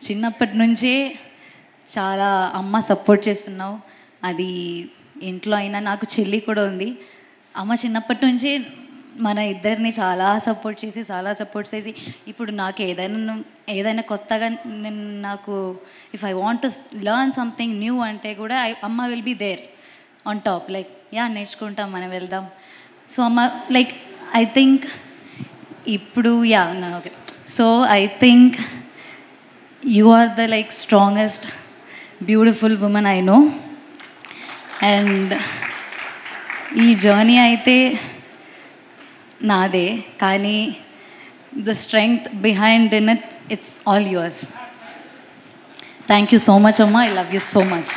చిన్నప్పటి నుంచే చాలా అమ్మ సపోర్ట్ చేస్తున్నావు. అది ఇంట్లో అయినా, నాకు చెల్లి కూడా ఉంది. అమ్మ చిన్నప్పటి నుంచే మన ఇద్దరిని చాలా సపోర్ట్ చేసి ఇప్పుడు నాకు ఏదైనా కొత్తగా నాకు if I want to learn something new అంటే కూడా అమ్మ will be there on top, like నేర్చుకుంటాం, మనం వెళ్దాం. సో అమ్మ లైక్ ఐ థింక్ ఇప్పుడు okay. So I think you are the like strongest beautiful women I know. And ఈ journey అయితే నాదే, కానీ the strength behind in its all yours. Thank you so much అమ్మ. I love you so much.